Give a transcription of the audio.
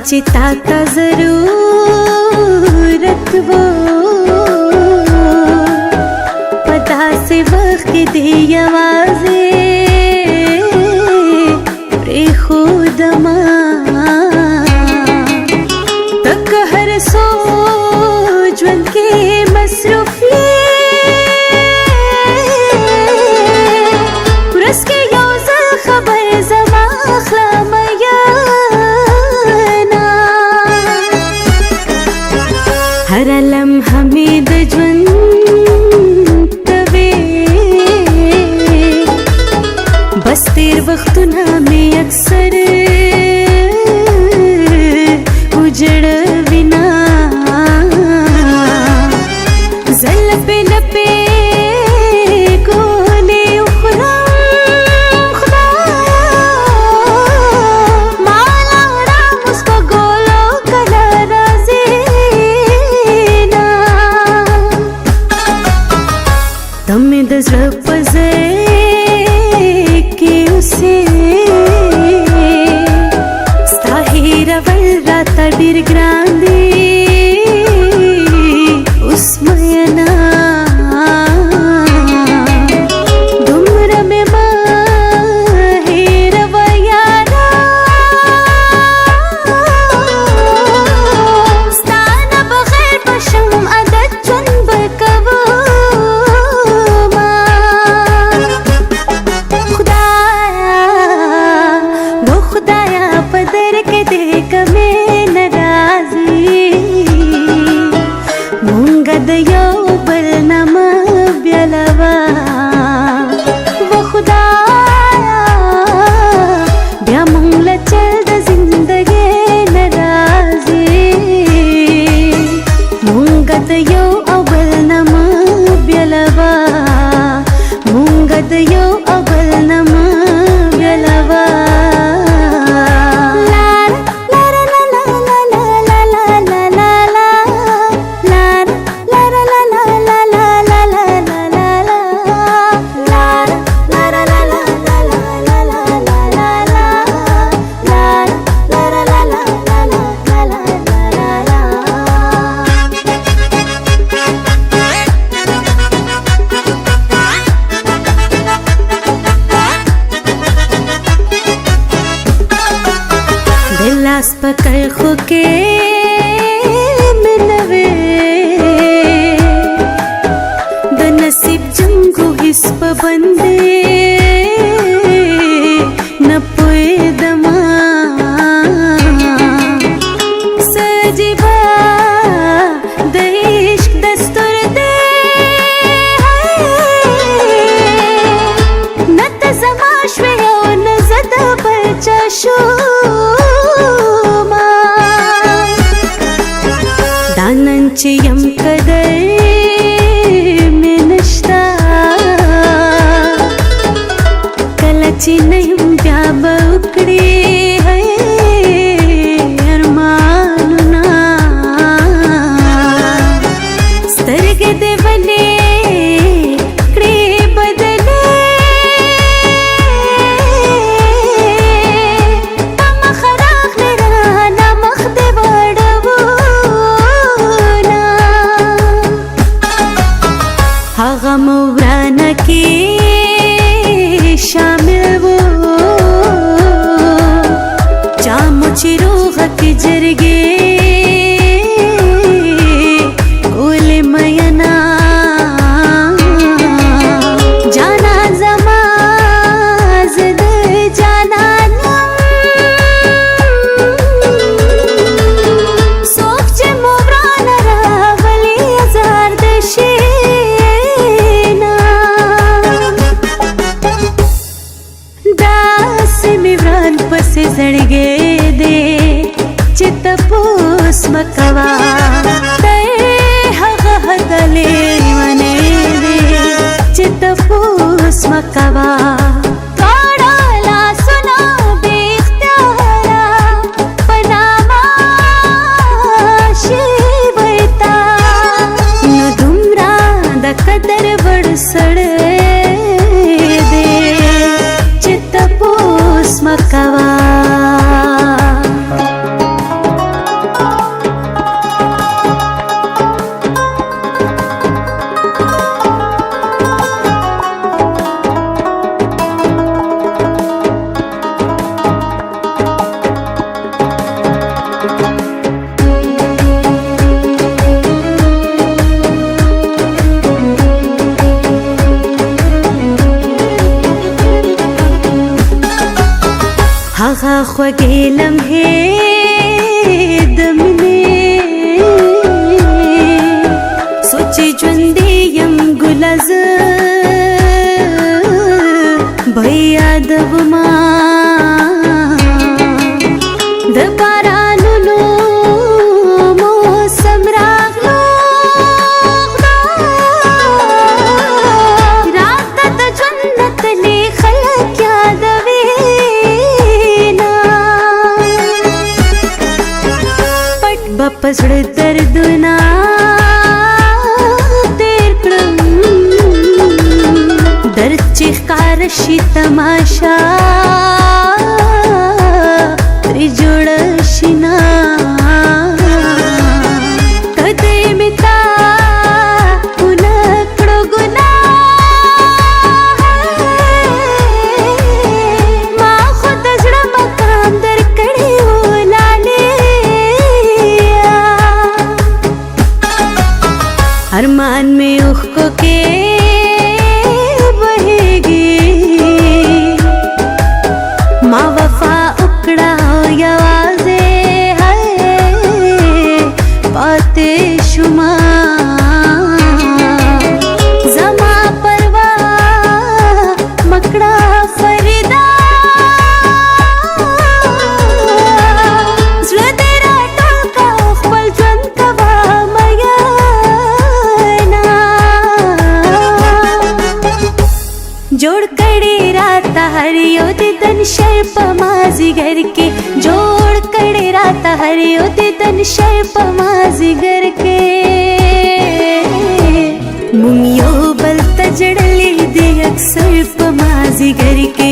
चिता का जरूरत वो पता से वक्त दी आवाज़े रे खुदमा तक हर सोजवन के मसरूफी पुरस के योज़ खबर जमा हर लम्हा में दजवन तवे बस तेर वक्तुना में अक्सर उजड़ बिना जल पे लपे गोले उखरा माला राम उसको गोलो कला राज़े तमें दज़्र पज़े के उसे स्ताहिरा वल्राता डिर ग्रांदे उस्मयना दुम्र में माहेर वयारा स्ताना बगैर बशम अदत चुनब कवो दयो बल नम ब्यलवा वो खुदाया ब्या मंगल चल द जिंदगी नाराज़ी मुंग दयो अबल नम ब्यलवा मुंग दयो अबल नम ब्यलवा दिलास पकड़ खुके मिलवे द नसीब जंगू हिस बंदे न पोए दमा सजीबा द इश्क दस्तूर दे न तज़माशवे न ज़दा बचाशो दानंचयम कदर में नश्ता कलची नहीं प्याब उकड़े है अरमानुना स्तर्ग देवले कड़े बदले तम खराख निराना मखदे बड़वो गम उबराना के शामिल वो चामो चिरोग के जरगे गोले मयना जाना जमाज़द जाना सोच मोबराना रावली हजार दशे पसे जड़गे दे चित पोस मकवा مکوا تړالا سنا بے اختیارا پناما شی ورتا نو دومره د قدر وړ سړی دی چې تپوس مکوا هغه خوږې لمحې د مینې سوچي ژوندی یم ګله زه به یادومه د بارانونو موسم راغلو راته د جنت لې خلک یادوي پزړه دردونه تیر کړم درد چې ښکار شي تماشا ترې جوړه شي نه کدی مې تا ونه کړو ګناه ما خو د زړه مقام درکړی و لالې ارمان में उखको के बहेगी माँ वफा उकड़ा आवाज़े है पाते शुमा जमा परवा मकड़ा फरीदा जोड़ कड़े राता हरियो दिदन शर्प माज़िगर के जोड़ कड़े राता हरियो दिदन शर्प माज़िगर के मुमियो बल तजड़ले दे अक्सर माज़िगर के